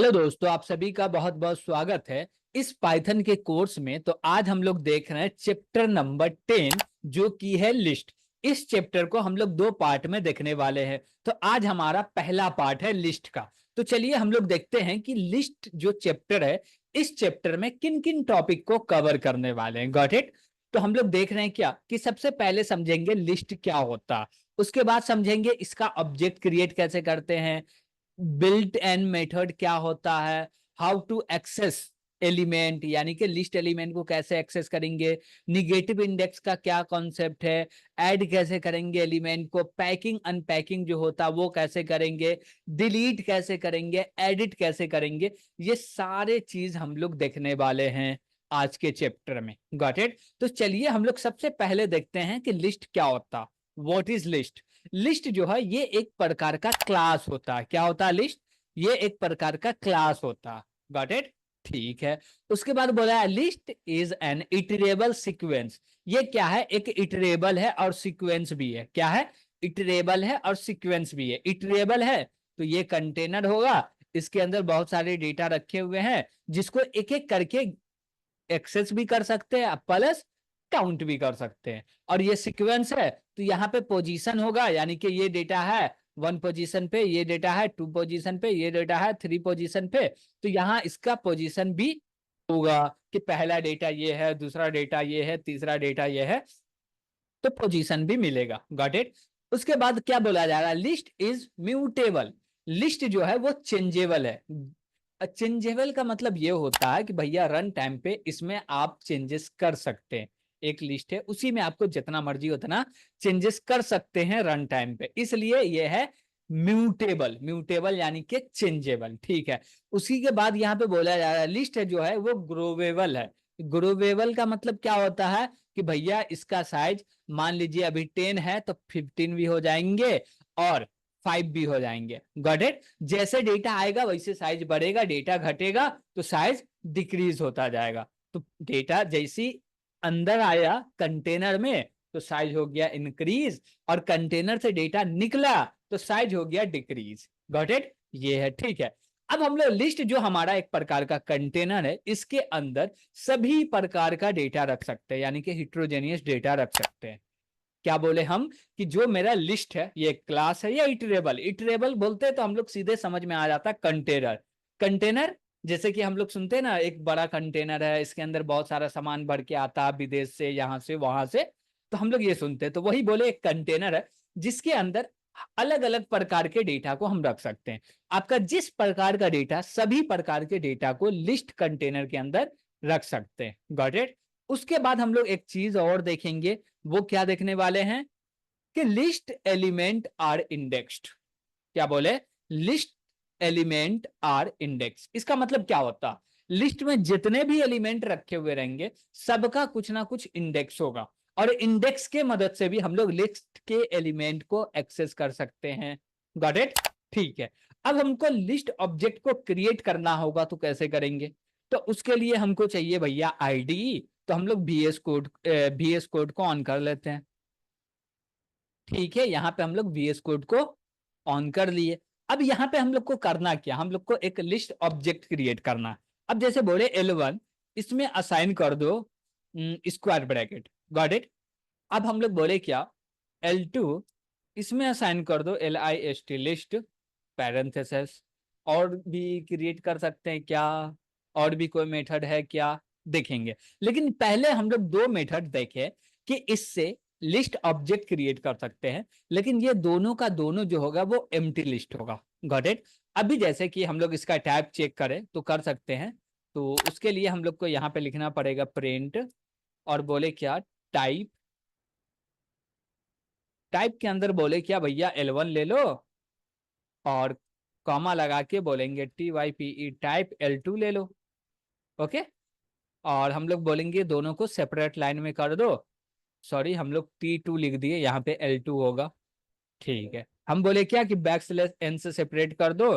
Hello दोस्तों, आप सभी का बहुत बहुत स्वागत है इस पाइथन के कोर्स में। तो आज हम लोग देख रहे हैं चैप्टर नंबर 10 जो कि है लिस्ट। इस चैप्टर को हम लोग दो पार्ट में देखने वाले हैं। तो आज हमारा पहला पार्ट है लिस्ट का। तो चलिए हम लोग देखते हैं कि लिस्ट जो चैप्टर है, इस चैप्टर में किन किन टॉपिक को कवर करने वाले हैं। Got it. तो हम लोग देख रहे हैं क्या कि सबसे पहले समझेंगे लिस्ट क्या होता, उसके बाद समझेंगे इसका ऑब्जेक्ट क्रिएट कैसे करते हैं, बिल्ट एंड मेथड क्या होता है, हाउ टू एक्सेस एलिमेंट यानी कि लिस्ट एलिमेंट को कैसे एक्सेस करेंगे, निगेटिव इंडेक्स का क्या कॉन्सेप्ट है, ऐड कैसे करेंगे एलिमेंट को, पैकिंग अनपैकिंग जो होता है वो कैसे करेंगे, डिलीट कैसे करेंगे, एडिट कैसे करेंगे। ये सारे चीज हम लोग देखने वाले हैं आज के चैप्टर में। Got it. तो चलिए हम लोग सबसे पहले देखते हैं कि लिस्ट क्या होता, व्हाट इज लिस्ट। लिस्ट जो है ये एक प्रकार का क्लास होता है। क्या होता है लिस्ट? ये एक प्रकार का क्लास होता है। Got it. ठीक है। उसके बाद बोला है list is an iterable sequence. ये क्या है? एक इटरेबल है और सीक्वेंस भी है। क्या है? इटरेबल है और सीक्वेंस भी है। इटरेबल है तो ये कंटेनर होगा, इसके अंदर बहुत सारे डेटा रखे हुए हैं जिसको एक एक करके एक्सेस भी कर सकते हैं प्लस काउंट भी कर सकते हैं। और ये सीक्वेंस है तो यहाँ पे पोजीशन होगा, यानी कि ये डेटा है 1 पोजीशन पे, ये डेटा है 2 पोजीशन पे, ये डेटा है 3 पोजीशन पे। तो यहाँ इसका पोजीशन भी होगा कि पहला डेटा ये है, दूसरा डेटा ये है, तीसरा डेटा ये है, तो पोजीशन भी मिलेगा। Got it. उसके बाद क्या बोला जा रहा है? List is mutable. लिस्ट जो है वो चेंजेबल है। चेंजेबल का मतलब ये होता है कि भैया रन टाइम पे इसमें आप चेंजेस कर सकते हैं। एक लिस्ट है उसी में आपको जितना मर्जी उतना चेंजेस कर सकते हैं रन टाइम पे, इसलिए ये है म्यूटेबल। म्यूटेबल यानी कि चेंजेबल। ठीक है। उसी के बाद यहाँ पे बोला जा रहा है लिस्ट जो है वो ग्रोवेबल है। ग्रोवेबल का मतलब क्या होता है कि भैया इसका साइज मान लीजिए अभी 10 है तो 15 भी हो जाएंगे और 5 भी हो जाएंगे। Got it. जैसे डेटा आएगा वैसे साइज बढ़ेगा, डेटा घटेगा तो साइज डिक्रीज होता जाएगा। तो डेटा जैसी अंदर आया कंटेनर में तो साइज हो गया इंक्रीज, और कंटेनर से डेटा निकला तो साइज हो गया डिक्रीज। Got it. ये है। ठीक है। अब हम लोग लिस्ट जो हमारा एक प्रकार का कंटेनर है, इसके अंदर सभी प्रकार का डेटा रख सकते हैं, यानी कि हिट्रोजेनियस डेटा रख सकते हैं। क्या बोले हम कि जो मेरा लिस्ट है ये क्लास है या इटरेबल। इटरेबल बोलते हैं तो हम लोग सीधे समझ में आ जाता है कंटेनर। कंटेनर जैसे कि हम लोग सुनते हैं ना, एक बड़ा कंटेनर है, इसके अंदर बहुत सारा सामान भर के आता है विदेश से, यहां से वहां से, तो हम लोग ये सुनते हैं। तो वही बोले एक कंटेनर है जिसके अंदर अलग अलग प्रकार के डेटा को हम रख सकते हैं। आपका जिस प्रकार का डेटा, सभी प्रकार के डेटा को लिस्ट कंटेनर के अंदर रख सकते हैं। Got it. उसके बाद हम लोग एक चीज और देखेंगे, वो क्या देखने वाले हैं कि लिस्ट एलिमेंट आर इंडेक्स्ड। क्या बोले? List element are index. इसका मतलब क्या होता? लिस्ट में जितने भी एलिमेंट रखे हुए रहेंगे सबका कुछ ना कुछ इंडेक्स होगा, और इंडेक्स के मदद से भी हम लोग लिस्ट के एलिमेंट को एक्सेस कर सकते हैं। Got it. ठीक है। अब हमको लिस्ट ऑब्जेक्ट को क्रिएट करना होगा तो कैसे करेंगे? तो उसके लिए हमको चाहिए भैया आईडी। तो हम लोग VS कोड को ऑन कर लेते हैं। ठीक है। यहाँ पे हम लोग VS कोड को ऑन कर लिए। अब यहाँ पे हम लोग को करना क्या? हम लोग को एक लिस्ट ऑब्जेक्ट क्रिएट करना। अब जैसे बोले L1, इसमें असाइन कर दो स्क्वायर ब्रैकेट। Got it. अब हम लोग बोले क्या? L2, इसमें असाइन कर दो LIST लिस्ट पैरेंथेसिस। और भी क्रिएट कर सकते हैं क्या? और भी कोई मेथड है क्या? देखेंगे। लेकिन पहले हम लोग दो मेथड देखे कि इससे लिस्ट ऑब्जेक्ट क्रिएट कर सकते हैं, लेकिन ये दोनों का दोनों जो होगा वो एम्प्टी लिस्ट होगा। Got it. अभी जैसे कि हम लोग इसका टाइप चेक करें तो कर सकते हैं। तो उसके लिए हम लोग को यहाँ पे लिखना पड़ेगा प्रिंट, और बोले क्या? टाइप। टाइप के अंदर बोले क्या भैया? L1 ले लो और कॉमा लगा के बोलेंगे TYPE टाइप L2 ले लो। ओके। और हम लोग बोलेंगे दोनों को सेपरेट लाइन में कर दो। सॉरी, हम लोग T2 लिख दिए, यहाँ पे L2 होगा। ठीक है। हम बोले क्या कि बैकस्लैश n से सेपरेट कर दो,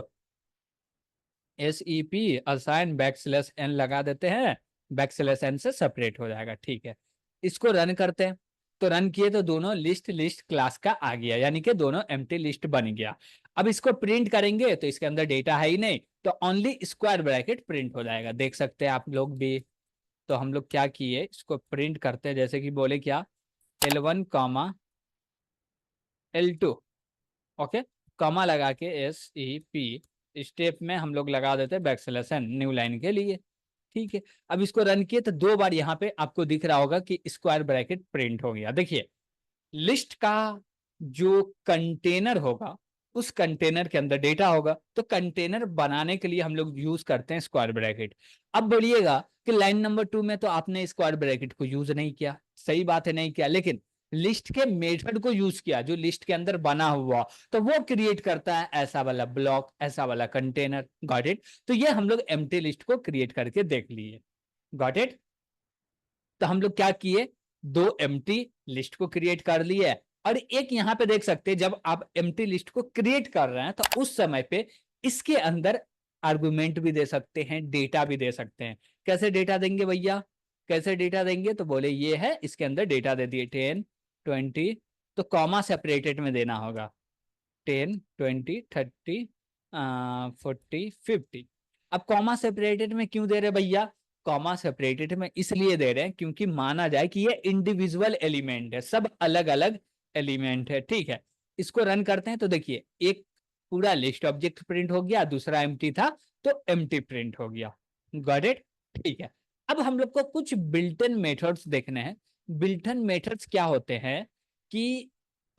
SEP असाइन बैकस्लैश n लगा देते हैं, बैकस्लैश n से सेपरेट हो जाएगा। ठीक है। इसको रन करते हैं। तो रन किए तो दोनों लिस्ट लिस्ट क्लास का आ गया, यानी कि दोनों एम्प्टी लिस्ट बन गया। अब इसको प्रिंट करेंगे तो इसके अंदर डेटा है ही नहीं, तो ओनली स्क्वायर ब्रैकेट प्रिंट हो जाएगा, देख सकते हैं आप लोग भी। तो हम लोग क्या किए, इसको प्रिंट करते हैं, जैसे कि बोले क्या, L1 comma L2, okay, comma लगा के SEP स्टेप में हम लोग लगा देते हैं बैकस्लैशन न्यू लाइन के लिए। ठीक है, अब इसको रन किए तो 2 बार यहाँ पे आपको दिख रहा होगा कि स्क्वायर ब्रैकेट प्रिंट हो गया। देखिए, लिस्ट का जो कंटेनर होगा उस कंटेनर के अंदर डेटा होगा, तो कंटेनर बनाने के लिए हम लोग यूज करते हैं स्क्वायर ब्रैकेट। अब बोलिएगा कि लाइन नंबर 2 में तो आपने स्क्वायर ब्रैकेट को यूज नहीं किया, सही बात है नहीं किया, लेकिन लिस्ट के मेथड को यूज किया जो लिस्ट के अंदर बना हुआ, तो वो क्रिएट करता है ऐसा वाला ब्लॉक, ऐसा वाला कंटेनर। Got it? तो ये हम लोग एम्प्टी लिस्ट को क्रिएट करके देख लिए। Got it? तो हम लोग क्या किए, 2 एम्प्टी लिस्ट को क्रिएट कर लिए, और एक यहाँ पे देख सकते हैं जब आप एम्प्टी लिस्ट को क्रिएट कर रहे हैं तो उस समय पे इसके अंदर आर्गुमेंट भी दे सकते हैं, डेटा भी दे सकते हैं। कैसे डेटा देंगे भैया, कैसे डेटा देंगे, तो बोले ये है, इसके अंदर डेटा दे दिए 10 20, तो कॉमा सेपरेटेड में देना होगा 10 20 30 40 50। अब कॉमा सेपरेटेड में क्यों दे रहे भैया, कॉमा सेपरेटेड में इसलिए दे रहे हैं क्योंकि माना जाए कि ये इंडिविजुअल एलिमेंट है, सब अलग अलग एलिमेंट है। ठीक है, इसको रन करते हैं तो देखिए, एक पूरा लिस्ट ऑब्जेक्ट प्रिंट हो गया, दूसरा एम्प्टी था तो एम्प्टी प्रिंट हो गया। Got it? ठीक है, अब हम लोग को कुछ बिल्ट इन मेथड्स देखने हैं। बिल्ट इन मेथड्स क्या होते हैं कि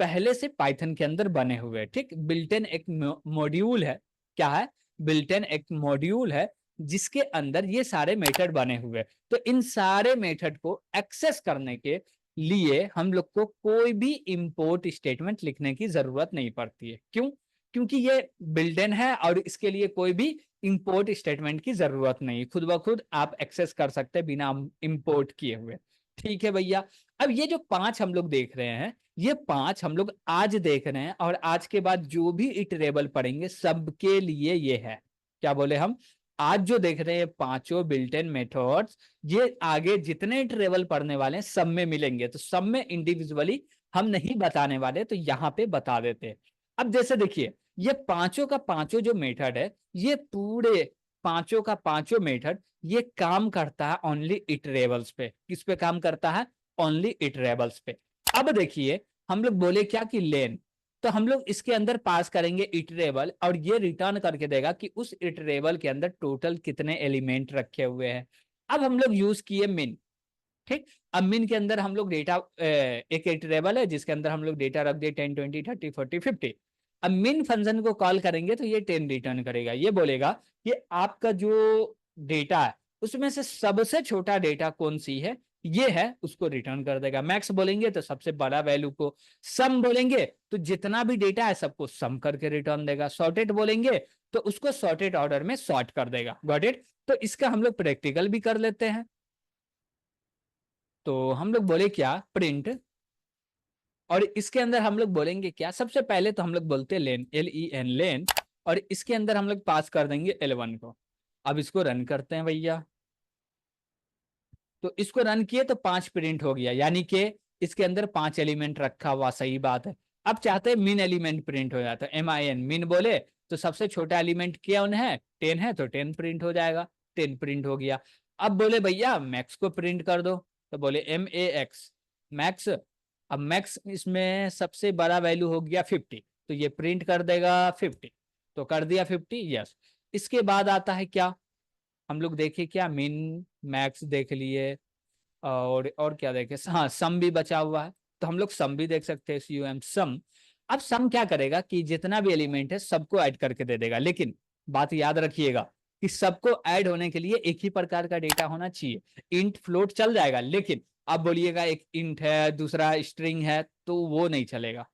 पहले से पाइथन के अंदर बने हुए, ठीक, बिल्ट इन एक मॉड्यूल है। क्या है, बिल्ट इन एक मॉड्यूल है जिसके अंदर ये सारे मेथड बने हुए। तो इन सारे मेथड को एक्सेस करने के लिए हम लोग को कोई भी इंपोर्ट स्टेटमेंट लिखने की जरूरत नहीं पड़ती है। क्यों? क्योंकि ये बिल्ट इन है और इसके लिए कोई भी इंपोर्ट स्टेटमेंट की जरूरत नहीं, खुद ब खुद आप एक्सेस कर सकते हैं बिना इंपोर्ट किए हुए। ठीक है भैया, अब ये जो 5 हम लोग देख रहे हैं, ये 5 हम लोग आज देख रहे हैं, और आज के बाद जो भी इटरेबल पढ़ेंगे सबके लिए ये है। क्या बोले हम, आज जो देख रहे हैं पांचों बिल्ट इन मेथड्स, ये आगे जितने इटरेबल पढ़ने वाले हैं सब में मिलेंगे, तो सब में इंडिविजुअली हम नहीं बताने वाले, तो यहाँ पे बता देते हैं। अब जैसे देखिए, ये पांचों का पांचों जो मेथड है, ये पूरे पांचों का पांचों मेथड ये काम करता है ओनली इटरेबल्स पे। किस पे काम करता है, ओनली इटरेबल्स पे। अब देखिए, हम लोग बोले क्या कि लेन, तो हम लोग इसके अंदर पास करेंगे इटरेबल, और ये रिटर्न करके देगा कि उस इटरेबल के अंदर टोटल कितने एलिमेंट रखे हुए हैं। अब हम लोग यूज किए मिन। ठीक, अब मिन के अंदर हम लोग डेटा, एक इटरेबल है जिसके अंदर हम लोग डेटा रख दिए 10 20 30 40 50। अब मिन फंक्शन को कॉल करेंगे तो ये 10 रिटर्न करेगा, ये बोलेगा कि आपका जो डेटा है उसमें से सबसे छोटा डेटा कौन सी है, ये है, उसको रिटर्न कर देगा। मैक्स बोलेंगे तो सबसे बड़ा वैल्यू को, सम बोलेंगे तो जितना भी डेटा है सबको सम करके रिटर्न देगा, सॉर्टेड बोलेंगे तो उसको सॉर्टेड ऑर्डर में सॉर्ट कर देगा। Got it? तो इसका हम लोग प्रैक्टिकल भी कर लेते हैं। तो हम लोग बोले क्या, प्रिंट, और इसके अंदर हम लोग बोलेंगे क्या, सबसे पहले तो हम लोग बोलते हैं लेन, LEN लेन, और इसके अंदर हम लोग पास कर देंगे L1 को। अब इसको रन करते हैं भैया, तो इसको रन किए तो 5 प्रिंट हो गया, यानी कि इसके अंदर 5 एलिमेंट रखा हुआ, सही बात है। अब चाहते हैं मिन एलिमेंट प्रिंट हो जाता है, MIN मिन बोले तो सबसे छोटा एलिमेंट क्या है, 10 है, तो 10 प्रिंट हो जाएगा, 10 प्रिंट हो गया। अब बोले भैया मैक्स को प्रिंट कर दो, तो बोले MAX मैक्स। अब मैक्स इसमें सबसे बड़ा वैल्यू हो गया 50, तो ये प्रिंट कर देगा 50, तो कर दिया 50, यस। इसके बाद आता है क्या, हम लोग देखे क्या, मिन मैक्स देख लिए, और क्या देखे, हाँ सम भी बचा हुआ है, तो हम लोग सम भी देख सकते हैं, SUM सम। अब सम क्या करेगा कि जितना भी एलिमेंट है सबको ऐड करके दे देगा, लेकिन बात याद रखिएगा कि सबको ऐड होने के लिए एक ही प्रकार का डेटा होना चाहिए। इंट फ्लोट चल जाएगा, लेकिन आप बोलिएगा एक इंट है दूसरा स्ट्रिंग है तो वो नहीं चलेगा।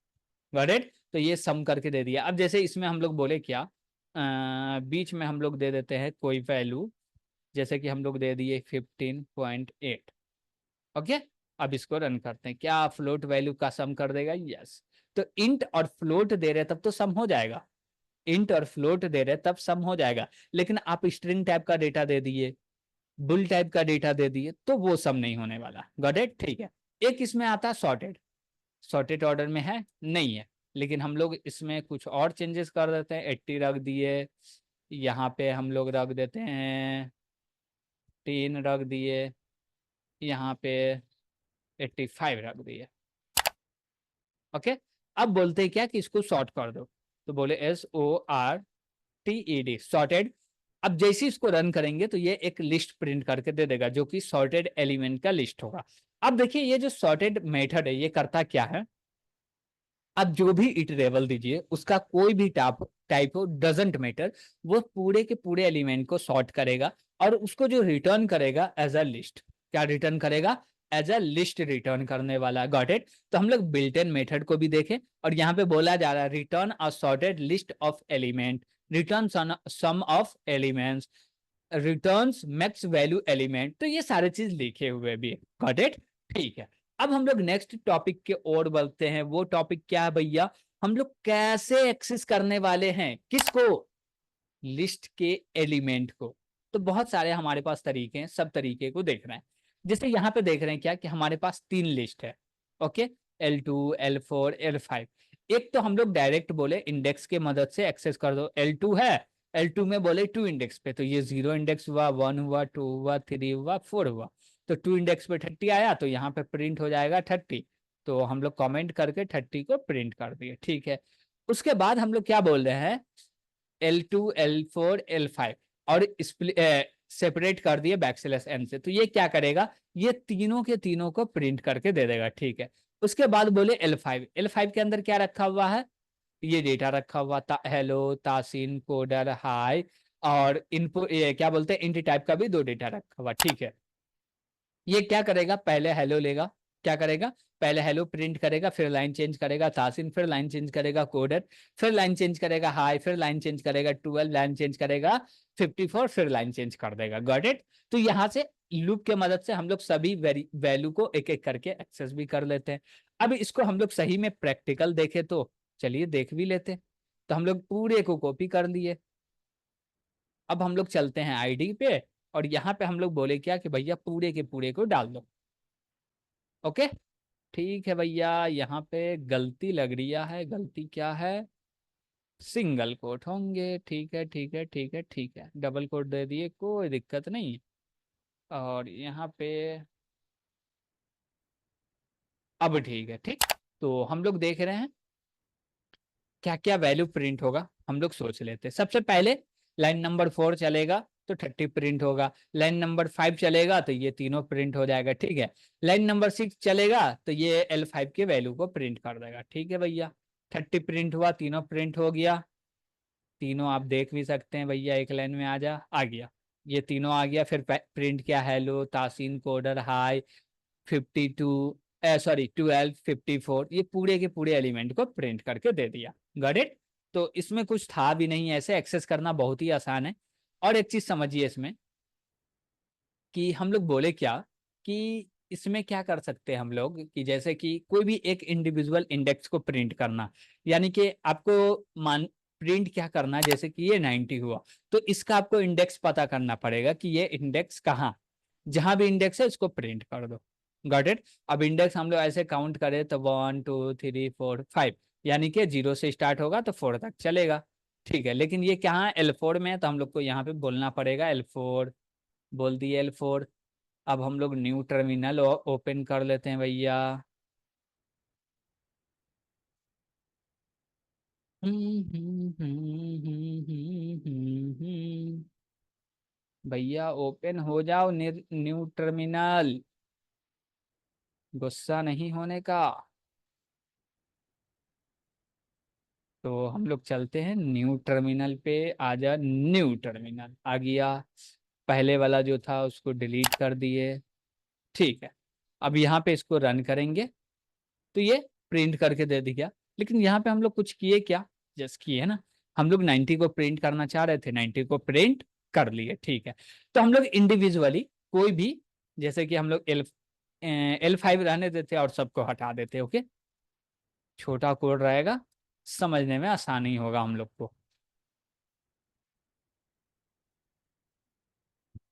Got it? तो ये सम करके दे दिया। अब जैसे इसमें हम लोग बोले क्या, बीच में हम लोग दे देते हैं कोई वैल्यू, जैसे कि हम लोग दे दिए 15.8। ओके, अब इसको रन करते हैं, क्या फ्लोट वैल्यू का सम कर देगा, यस। तो इंट और फ्लोट दे रहे तब तो सम हो जाएगा, इंट और फ्लोट दे रहे तब सम हो जाएगा, लेकिन आप स्ट्रिंग टाइप का डेटा दे दिए, बुल टाइप का डेटा दे दिए, तो वो सम नहीं होने वाला। Got it? ठीक है, एक इसमें आता है सॉर्टेड, सॉर्टेड ऑर्डर में है नहीं है, लेकिन हम लोग इसमें कुछ और चेंजेस कर देते हैं, 80 रख दिए, यहाँ पे हम लोग रख देते हैं 10 रख दिए, यहाँ पे 85 रख दिए। ओके, अब बोलते हैं क्या कि इसको सॉर्ट कर दो, तो बोले SORTED सॉर्टेड। अब जैसे इसको रन करेंगे तो ये एक लिस्ट प्रिंट करके दे देगा जो कि सॉर्टेड एलिमेंट का लिस्ट होगा। अब देखिए ये जो सॉर्टेड मेथड है ये करता क्या है, अब जो भी इटरेबल दीजिए उसका कोई भी टाइप हो डजेंट मैटर, वो पूरे के पूरे एलिमेंट को सॉर्ट करेगा और उसको जो रिटर्न करेगा एज अ लिस्ट, क्या रिटर्न करेगा, एज अ लिस्ट रिटर्न करने वाला। Got it. तो हम लोग बिल्ट इन मेथड को भी देखें और यहाँ पे बोला जा रहा है return a sorted list of element, return sum of elements, returns max value element. तो ये सारे चीज लिखे हुए भी है। Got it. ठीक है, अब हम लोग नेक्स्ट टॉपिक के ओर बढ़ते हैं। वो टॉपिक क्या है भैया, हम लोग कैसे एक्सेस करने वाले हैं किसको, लिस्ट के एलिमेंट को। तो बहुत सारे हमारे पास तरीके हैं, सब तरीके को देख रहे हैं। जैसे यहाँ पे देख रहे हैं क्या कि हमारे पास 3 लिस्ट है। Okay, L2 L4 L5। एक तो हम लोग डायरेक्ट बोले इंडेक्स के मदद से एक्सेस कर दो, L2 है, L2 में बोले 2 इंडेक्स पे, तो ये 0 इंडेक्स हुआ, 1 हुआ, 2 हुआ, 3 हुआ, 4 हुआ। तो 2 इंडेक्स पे 30 आया तो यहाँ पे प्रिंट हो जाएगा 30। तो हम लोग कमेंट करके 30 को प्रिंट कर दिए। ठीक है, उसके बाद हम लोग क्या बोल रहे हैं, L2 L4 L5 और सेपरेट कर दिए \n से। तो ये क्या करेगा, ये तीनों के तीनों को प्रिंट करके दे देगा। ठीक है, उसके बाद बोले L5 के अंदर क्या रखा हुआ है, ये डेटा रखा हुआ था, हेलो, तासीन, कोडर, हाई और इनपुट, क्या बोलते हैं इंट टाइप का भी 2 डेटा रखा हुआ। ठीक है, ये क्या करेगा, पहले हेलो लेगा, क्या करेगा, पहले हेलो प्रिंट करेगा, फिर लाइन चेंज करेगा तासिन, फिर लाइन चेंज करेगा कोडर, फिर लाइन चेंज करेगा हाई, फिर लाइन चेंज करेगा 12, लाइन चेंज करेगा 54, फिर लाइन चेंज कर देगा। Got it. तो यहाँ से लूप के मदद से हम लोग सभी वैल्यू को एक एक करके एक्सेस भी कर लेते हैं। अब इसको हम लोग सही में प्रैक्टिकल देखें तो चलिए देख भी लेते हैं। तो हम लोग पूरे को कॉपी कर लिए। अब हम लोग चलते हैं आईडी पे और यहाँ पे हम लोग बोले क्या कि भैया पूरे के पूरे को डाल दो। ओके, ठीक है भैया, यहाँ पे गलती लग रही है, गलती क्या है, सिंगल कोट होंगे। ठीक है ठीक है ठीक है ठीक है, डबल कोट दे दिए, कोई दिक्कत नहीं। और यहाँ पे अब ठीक है। ठीक, तो हम लोग देख रहे हैं क्या क्या वैल्यू प्रिंट होगा, हम लोग सोच लेते हैं। सबसे पहले लाइन नंबर 4 चलेगा तो 30 प्रिंट होगा, लाइन नंबर 5 चलेगा तो ये तीनों प्रिंट हो जाएगा। ठीक है, लाइन नंबर 6 चलेगा तो ये L5 के वैल्यू को प्रिंट कर देगा। ठीक है भैया, 30 प्रिंट हुआ, तीनों प्रिंट हो गया। तीनों आप देख भी सकते हैं भैया, एक लाइन में आ गया, ये तीनों आ गया। फिर प्रिंट क्या, hello, Taseen, coder, high, 52, sorry 12, 54, ये पूरे के पूरे एलिमेंट को प्रिंट करके दे दिया। Got it. तो इसमें कुछ था भी नहीं, ऐसे एक्सेस करना बहुत ही आसान है। और एक चीज समझिए इसमें कि हम लोग बोले क्या कि इसमें क्या कर सकते हैं हम लोग कि जैसे कि कोई भी एक इंडिविजुअल इंडेक्स को प्रिंट करना, यानी कि आपको मान प्रिंट क्या करना है, जैसे कि ये 90 हुआ तो इसका आपको इंडेक्स पता करना पड़ेगा कि ये इंडेक्स कहाँ, जहां भी इंडेक्स है इसको प्रिंट कर दो। Got it. अब इंडेक्स हम लोग ऐसे काउंट करें तो 1 2 3 4 5, यानी कि 0 से स्टार्ट होगा तो 4 तक चलेगा। ठीक है, लेकिन ये कहाँ है, L4 में है, तो हम लोग को यहाँ पे बोलना पड़ेगा L4। बोल दिए L4। अब हम लोग न्यू टर्मिनल ओपन कर लेते हैं भैया। भैया ओपन हो जाओ न्यू टर्मिनल, गुस्सा नहीं होने का। तो हम लोग चलते हैं न्यू टर्मिनल पे, आ जा, न्यू टर्मिनल आ गया। पहले वाला जो था उसको डिलीट कर दिए। ठीक है, अब यहाँ पे इसको रन करेंगे तो ये प्रिंट करके दे दिया। लेकिन यहाँ पे हम लोग कुछ किए क्या, जस्ट किए ना, हम लोग 90 को प्रिंट करना चाह रहे थे, 90 को प्रिंट कर लिए। ठीक है, तो हम लोग इंडिविजुअली कोई भी, जैसे कि हम लोग L5 रहने देते और सबको हटा देते। ओके, छोटा कोड रहेगा, समझने में आसानी होगा हम लोग को।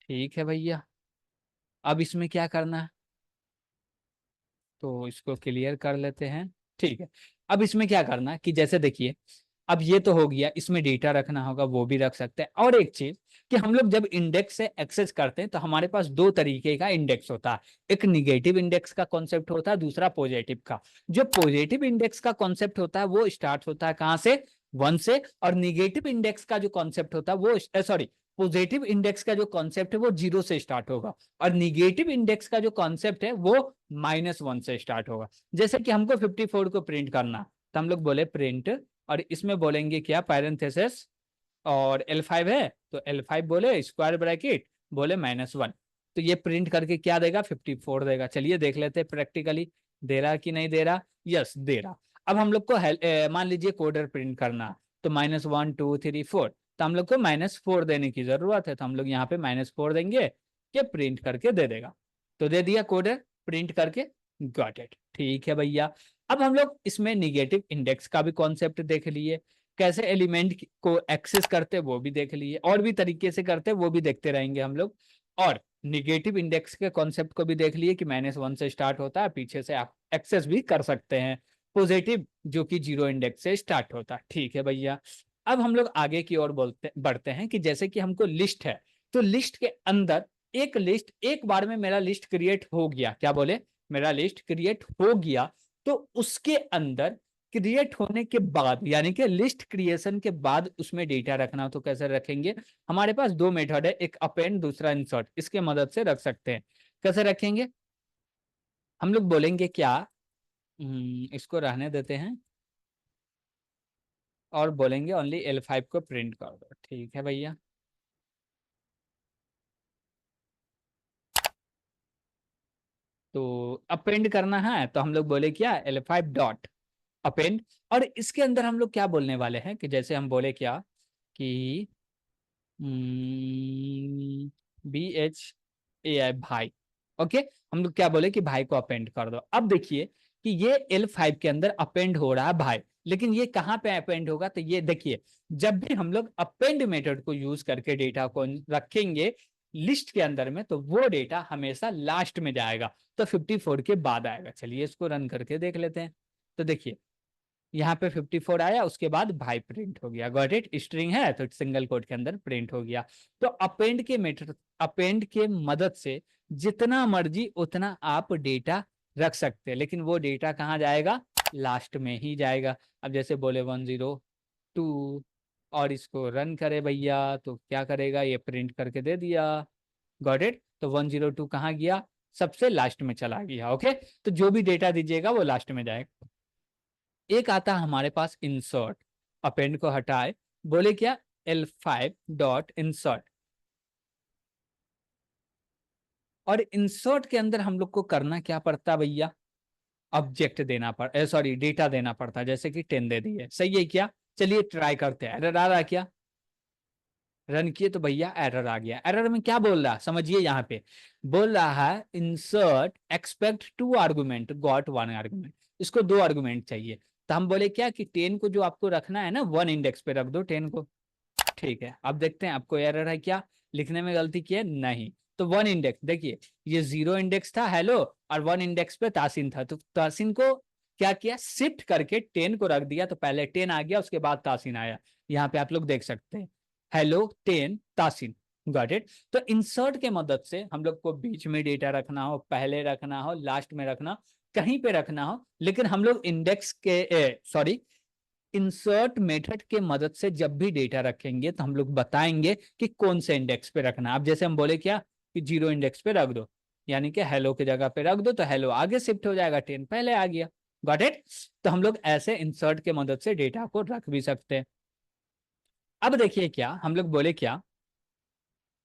ठीक है भैया, अब इसमें क्या करना है, तो इसको क्लियर कर लेते हैं। ठीक है, अब इसमें क्या करना है कि जैसे देखिए अब ये तो हो गया, इसमें डेटा रखना होगा वो भी रख सकते हैं। और एक चीज कि हम लोग जब इंडेक्स से एक्सेस करते हैं तो हमारे पास दो तरीके का इंडेक्स होता है, एक निगेटिव इंडेक्स का कॉन्सेप्ट होता है, दूसरा पॉजिटिव का। जो पॉजिटिव इंडेक्स का कॉन्सेप्ट होता है वो स्टार्ट होता है कहाँ से, 1 से, और निगेटिव इंडेक्स का जो कॉन्सेप्ट होता है वो सॉरी पॉजिटिव इंडेक्स का जो कॉन्सेप्ट है वो 0 से स्टार्ट होगा, और निगेटिव इंडेक्स का जो कॉन्सेप्ट है वो -1 से स्टार्ट होगा। जैसे कि हमको 54 को प्रिंट करना, तो हम लोग बोले प्रिंट, और इसमें बोलेंगे क्या, पैरेंथेसिस, और L5 है तो L5 बोले स्क्वायर ब्रैकेट, बोले -1, तो ये प्रिंट करके क्या देगा, 54 देगा। चलिए देख लेते हैं प्रैक्टिकली दे रहा कि नहीं दे रहा। यस दे रहा। अब हम लोग को मान लीजिए कोडर प्रिंट करना, तो -1 2 3 4, तो हम लोग को -4 देने की जरूरत है, तो हम लोग यहाँ पे -4 देंगे कि प्रिंट करके दे देगा। तो दे दिया कोडर प्रिंट करके, गॉट इट, ठीक है भैया। अब हम लोग इसमें निगेटिव इंडेक्स का भी कॉन्सेप्ट देख लिए, कैसे एलिमेंट को एक्सेस करते वो भी देख लिए, और भी तरीके से करते वो भी देखते रहेंगे हम लोग। और निगेटिव इंडेक्स के कॉन्सेप्ट को भी देख लिए कि -1 से स्टार्ट होता है, पीछे से आप एक्सेस भी कर सकते हैं। पॉजिटिव जो कि 0 इंडेक्स से स्टार्ट होता है, ठीक है भैया। अब हम लोग आगे की ओर बढ़ते हैं कि जैसे कि हमको लिस्ट है, तो लिस्ट के अंदर एक लिस्ट एक बार में मेरा लिस्ट क्रिएट हो गया, क्या बोले, मेरा लिस्ट क्रिएट हो गया, तो उसके अंदर क्रिएट होने के बाद यानी कि लिस्ट क्रिएशन के बाद उसमें डेटा रखना हो तो कैसे रखेंगे। हमारे पास दो मेथड है, एक अपेंड दूसरा इंसर्ट, इसके मदद से रख सकते हैं। कैसे रखेंगे, हम लोग बोलेंगे क्या, इसको रहने देते हैं और बोलेंगे ओनली L5 को प्रिंट कर दो, ठीक है भैया। तो अपेंड करना है तो हम लोग बोले क्या, L5 डॉट अपेंड। और इसके अंदर हम लोग क्या बोलने वाले हैं कि जैसे हम बोले क्या कि BHAI भाई, ओके, हम लोग क्या बोले कि भाई को अपेंड कर दो। अब देखिए कि ये L5 के अंदर अपेंड हो रहा है भाई, लेकिन ये कहाँ पे अपेंड होगा, तो ये देखिए जब भी हम लोग अपेंड मेथड को यूज करके डेटा को रखेंगे लिस्ट के अंदर में, तो वो डेटा हमेशा लास्ट में जाएगा, तो 54 के बाद आएगा। चलिए इसको रन करके देख लेते हैं। तो देखिए यहाँ पे 54 आया, उसके बाद भाई प्रिंट हो गया, गॉट इट, स्ट्रिंग है तो सिंगल कोट के अंदर प्रिंट हो गया। तो अपेंड के मेथड, अपेंड के मदद से जितना मर्जी उतना आप डेटा रख सकते हैं, लेकिन वो डेटा कहाँ जाएगा, लास्ट में ही जाएगा। अब जैसे बोले 102 और इसको रन करे भैया, तो क्या करेगा, ये प्रिंट करके दे दिया, गॉट इट। तो 102 कहाँ गया, सबसे लास्ट में चला गया, ओके। तो जो भी डेटा दीजिएगा वो लास्ट में जाएगा। एक आता है हमारे पास इंसर्ट, अपेंड को हटाए, बोले क्या, L5 डॉट इंसर्ट, और इंसर्ट के अंदर हम लोग को करना क्या पड़ता भैया, ऑब्जेक्ट देना पड़ सॉरी डेटा देना पड़ता, जैसे कि 10 दे दिए, सही है क्या। चलिए ट्राई करते हैं, एरर आ रहा क्या, रन किए तो भैया एरर आ गया। एरर में क्या बोल रहा है समझिए, यहाँ पे बोल रहा है insert expect 2 argument got 1 argument, इसको 2 आर्गुमेंट चाहिए। तो हम बोले क्या कि 10 को जो आपको रखना है ना 1 इंडेक्स पे रख दो 10 को, ठीक है। अब देखते हैं आपको एरर है क्या, लिखने में गलती की है, नहीं। तो 1 इंडेक्स देखिए, ये 0 इंडेक्स था हेलो, और 1 इंडेक्स पे तासीन था, तो तासीन को क्या किया, शिफ्ट करके 10 को रख दिया, तो पहले 10 आ गया उसके बाद तासीन आया। यहाँ पे आप लोग देख सकते हैं, हेलो 10 तासीन, गॉट इट। तो इंसर्ट के मदद से हम लोग को बीच में डेटा रखना हो, पहले रखना हो, लास्ट में रखना, कहीं पे रखना हो, लेकिन हम लोग इंडेक्स के सॉरी इंसर्ट मेथड के मदद से जब भी डेटा रखेंगे तो हम लोग बताएंगे कि कौन से इंडेक्स पे रखना। अब जैसे हम बोले क्या कि 0 इंडेक्स पे रख दो, यानी कि हेलो की जगह पे रख दो, तो हेलो आगे शिफ्ट हो जाएगा, 10 पहले आ गया, गॉट इट। तो हम लोग ऐसे इंसर्ट के मदद से डेटा को रख भी सकते हैं। अब देखिए क्या हम लोग बोले क्या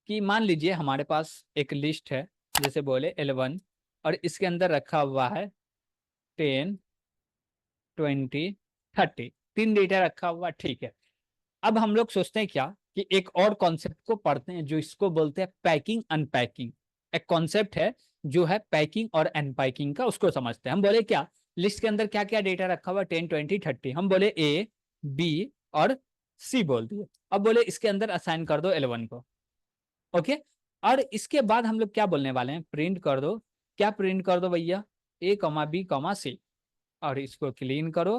कि मान लीजिए हमारे पास एक लिस्ट है, जैसे बोले L1, और इसके अंदर रखा हुआ है 10 20 30, 3 डेटा रखा हुआ, ठीक है। अब हम लोग सोचते हैं क्या कि एक और कॉन्सेप्ट को पढ़ते हैं जो इसको बोलते हैं पैकिंग अनपैकिंग। एक कॉन्सेप्ट है जो है पैकिंग और अनपैकिंग का, उसको समझते हैं। हम बोले क्या, लिस्ट के अंदर क्या क्या डेटा रखा हुआ, 10 20 30, हम बोले A B और C बोल दिए। अब बोले इसके अंदर असाइन कर दो L1 को, ओके। और इसके बाद हम लोग क्या बोलने वाले हैं, प्रिंट कर दो, क्या प्रिंट कर दो भैया, A B C, और इसको क्लीन करो,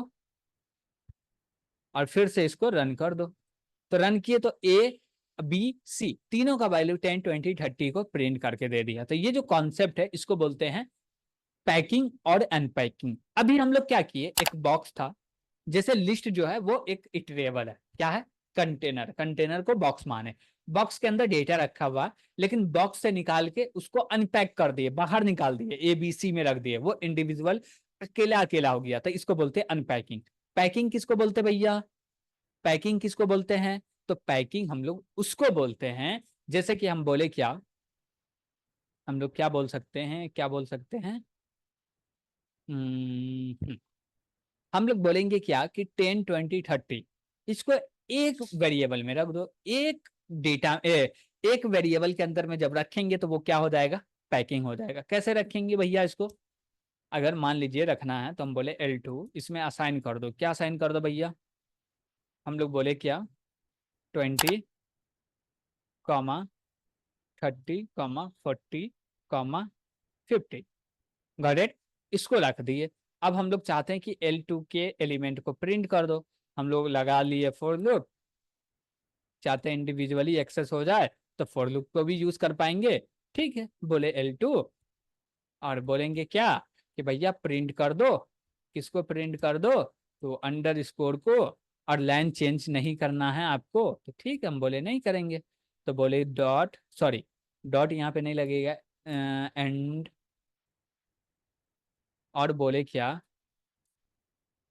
और फिर से इसको रन कर दो। तो रन किए तो ए बी सी तीनों का वैल्यू 10 20 30 को प्रिंट करके दे दिया। तो ये जो कॉन्सेप्ट है इसको बोलते हैं पैकिंग और अनपैकिंग। अभी हम लोग क्या किए, एक बॉक्स था, जैसे लिस्ट जो है वो एक इटरेबल है, क्या है, कंटेनर, कंटेनर को बॉक्स माने, बॉक्स के अंदर डेटा रखा हुआ, लेकिन बॉक्स से निकाल के उसको अनपैक कर दिए, बाहर निकाल दिए, ए बी सी में रख दिए, वो इंडिविजुअल अकेला अकेला हो गया, तो इसको बोलते हैं अनपैकिंग। पैकिंग किसको बोलते हैं भैया, पैकिंग किसको बोलते हैं, तो पैकिंग हम लोग उसको बोलते हैं, जैसे कि हम बोले क्या, हम लोग क्या बोल सकते हैं, क्या बोल सकते हैं, हम लोग बोलेंगे क्या कि 10 20 30 इसको एक वेरिएबल में रख दो, एक डेटा एक वेरिएबल के अंदर में जब रखेंगे तो वो क्या हो जाएगा, पैकिंग हो जाएगा। कैसे रखेंगे भैया इसको, अगर मान लीजिए रखना है तो हम बोले L2, इसमें असाइन कर दो, क्या असाइन कर दो भैया, हम लोग बोले क्या 20 comma 30 comma 40 comma 50, got it, इसको रख दिए। अब हम लोग चाहते हैं कि L2 के एलिमेंट को प्रिंट कर दो, हम लोग लगा लिए फॉर लूप, चाहते हैं इंडिविजुअली एक्सेस हो जाए तो फॉर लूप को भी यूज कर पाएंगे। ठीक है, बोले L2 और बोलेंगे क्या कि भैया प्रिंट कर दो, किसको प्रिंट कर दो, तो अंडर स्कोर को, और लाइन चेंज नहीं करना है आपको, तो ठीक है, हम बोले नहीं करेंगे, तो बोले डॉट, सॉरी डॉट यहाँ पे नहीं लगेगा, एंड, और बोले क्या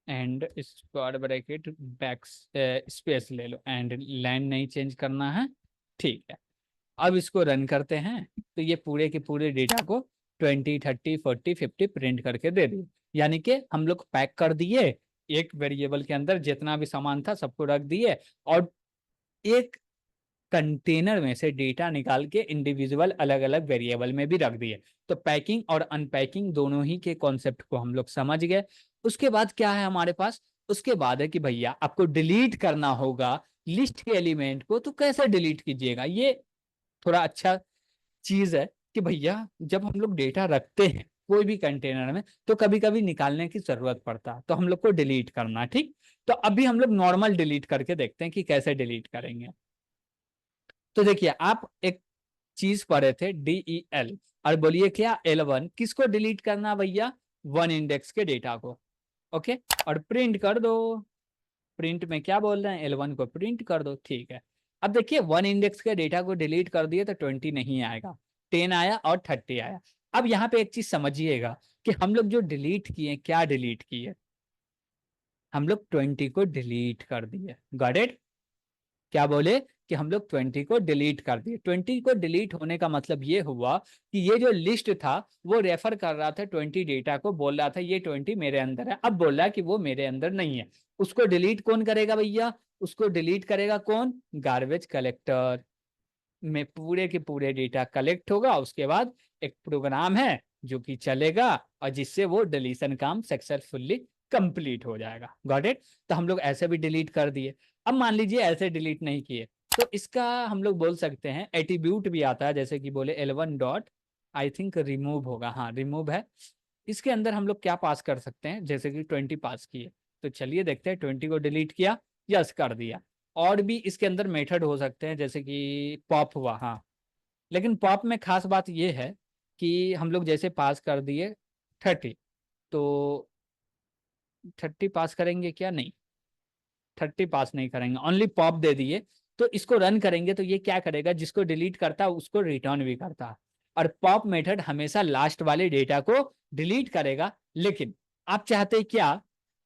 and square bracket back space ले लो, एंड लाइन नहीं चेंज करना है। ठीक है, अब इसको रन करते हैं तो ये पूरे के पूरे डेटा को 20 30 40 50 प्रिंट करके दे दिए, यानी कि हम लोग पैक कर दिए, एक वेरिएबल के अंदर जितना भी सामान था सबको रख दिए, और एक कंटेनर में से डेटा निकाल के इंडिविजुअल अलग अलग वेरिएबल में भी रख दिए। तो पैकिंग और अनपैकिंग दोनों ही के कॉन्सेप्ट को हम लोग समझ गए। उसके बाद क्या है हमारे पास, उसके बाद है कि भैया आपको डिलीट करना होगा लिस्ट के एलिमेंट को, तो कैसे डिलीट कीजिएगा, ये थोड़ा अच्छा चीज है कि भैया जब हम लोग डेटा रखते हैं कोई भी कंटेनर में तो कभी कभी निकालने की जरूरत पड़ता है, तो हम लोग को डिलीट करना, ठीक। तो अभी हम लोग नॉर्मल डिलीट करके देखते हैं कि कैसे डिलीट करेंगे। तो देखिए आप एक चीज पढ़े थे DEL, और बोलिए क्या L1 किसको डिलीट करना भैया, वन इंडेक्स के डेटा को, ओके, और प्रिंट कर दो, प्रिंट में क्या बोल रहे हैं, L1 को प्रिंट कर दो, ठीक है। अब देखिए वन इंडेक्स के डेटा को डिलीट कर दिए तो 20 नहीं आएगा, 10 आया और 30 आया। अब यहाँ पे एक चीज समझिएगा कि हम लोग जो डिलीट किए, क्या डिलीट किए, हम लोग 20 को डिलीट कर दिए, गॉट इट, क्या बोले कि हम लोग 20 को डिलीट कर दिए। 20 को डिलीट होने का मतलब ये हुआ कि ये जो लिस्ट था वो रेफर कर रहा था 20 डेटा को, बोल रहा था ये 20 मेरे अंदर है, अब बोल रहा है कि वो मेरे अंदर नहीं है। उसको डिलीट कौन करेगा भैया, उसको डिलीट करेगा कौन, गार्बेज कलेक्टर, में पूरे के पूरे डेटा कलेक्ट होगा, उसके बाद एक प्रोग्राम है जो कि चलेगा और जिससे वो डिलीशन काम सक्सेसफुली कंप्लीट हो जाएगा, गॉट इट। तो हम लोग ऐसे भी डिलीट कर दिए। अब मान लीजिए ऐसे डिलीट नहीं किए तो इसका हम लोग बोल सकते हैं एट्रीब्यूट भी आता है, जैसे कि बोले L1 dot, I think remove होगा, हाँ रिमूव है, इसके अंदर हम लोग क्या पास कर सकते हैं, जैसे कि 20 पास किए, तो चलिए देखते हैं 20 को डिलीट किया, यस कर दिया। और भी इसके अंदर मेथड हो सकते हैं, जैसे कि पॉप हुआ, हाँ, लेकिन पॉप में खास बात ये है कि हम लोग जैसे पास कर दिए 30, तो 30 पास करेंगे क्या, नहीं 30 पास नहीं करेंगे, ओनली पॉप दे दिए। तो इसको रन करेंगे तो ये क्या करेगा, जिसको डिलीट करता है उसको रिटर्न भी करता है, और पॉप मेथड हमेशा लास्ट वाले डेटा को डिलीट करेगा। लेकिन आप चाहते हैं क्या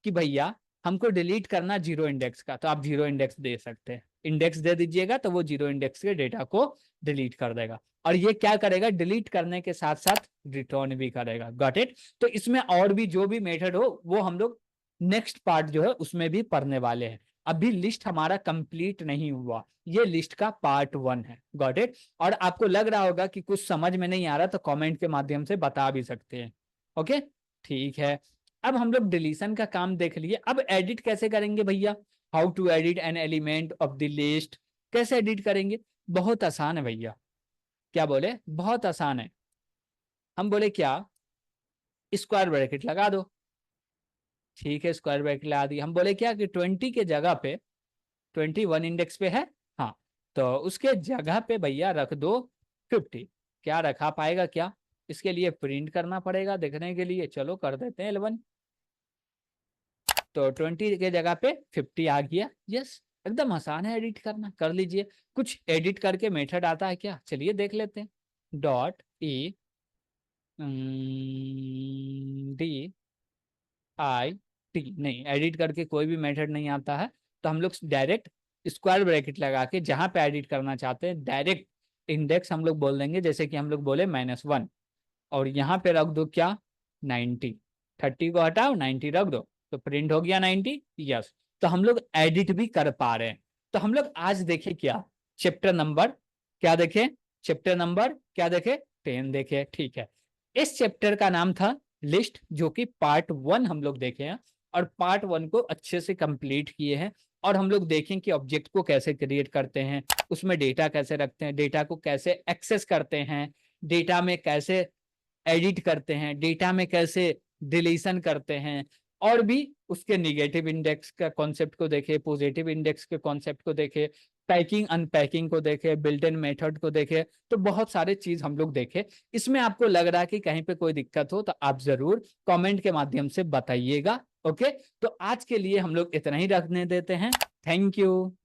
कि भैया हमको डिलीट करना जीरो इंडेक्स का, तो आप जीरो इंडेक्स दे सकते हैं, इंडेक्स दे दीजिएगा तो वो जीरो इंडेक्स के डेटा को डिलीट कर देगा, और ये क्या करेगा, डिलीट करने के साथ साथ रिटर्न भी करेगा, गॉट इट। तो इसमें और भी जो भी मेथड हो वो हम लोग नेक्स्ट पार्ट जो है उसमें भी पढ़ने वाले हैं। अभी लिस्ट हमारा कंप्लीट नहीं हुआ, ये लिस्ट का पार्ट 1 है, गॉट इट। और आपको लग रहा होगा कि कुछ समझ में नहीं आ रहा तो कमेंट के माध्यम से बता भी सकते हैं, ओके, ठीक है। अब हम लोग डिलीशन का काम देख लिए, अब एडिट कैसे करेंगे भैया, how to edit an element of the list, कैसे एडिट करेंगे, बहुत आसान है भैया, क्या बोले, बहुत आसान है। हम बोले क्या, स्क्वायर ब्रैकेट लगा दो, ठीक है, स्क्वायर ब्रैकेट लगा दी। हम बोले क्या कि 20 के जगह पे 21 इंडेक्स पे है, हाँ, तो उसके जगह पे भैया रख दो 50। क्या रखा पाएगा क्या? इसके लिए प्रिंट करना पड़ेगा देखने के लिए। चलो कर देते हैं L1। तो 20 के जगह पे 50 आ गया। यस, एकदम आसान है एडिट करना, कर लीजिए। कुछ एडिट करके मेथड आता है क्या? चलिए देख लेते हैं। .e.d.i.t, नहीं, एडिट करके कोई भी मेथड नहीं आता है। तो हम लोग डायरेक्ट स्क्वायर ब्रैकेट लगा के जहां पे एडिट करना चाहते हैं डायरेक्ट इंडेक्स हम लोग बोल देंगे, जैसे कि हम लोग बोले -1, और यहाँ पे रख दो क्या, 90। 30 को हटाओ, 90 रख दो, तो प्रिंट हो गया 90। यस, तो हम लोग एडिट भी कर पा रहे हैं। तो हम लोग आज देखे क्या, चैप्टर नंबर क्या देखे, चैप्टर नंबर क्या देखे, 10 देखे। ठीक है, इस चैप्टर का नाम था लिस्ट, जो कि पार्ट 1 हम लोग देखे हैं, और पार्ट 1 को अच्छे से कंप्लीट किए हैं। और हम लोग देखें कि ऑब्जेक्ट को कैसे क्रिएट करते हैं, उसमें डेटा कैसे रखते हैं, डेटा को कैसे एक्सेस करते हैं, डेटा में कैसे एडिट करते हैं, डेटा में कैसे डिलीशन करते हैं, और भी उसके निगेटिव इंडेक्स का कॉन्सेप्ट को देखे, पॉजिटिव इंडेक्स के कॉन्सेप्ट को देखे, पैकिंग अनपैकिंग को देखे, बिल्ट इन मेथड को देखे। तो बहुत सारे चीज हम लोग देखे। इसमें आपको लग रहा है कि कहीं पे कोई दिक्कत हो तो आप जरूर कमेंट के माध्यम से बताइएगा। ओके, तो आज के लिए हम लोग इतना ही रखने देते हैं। Thank you.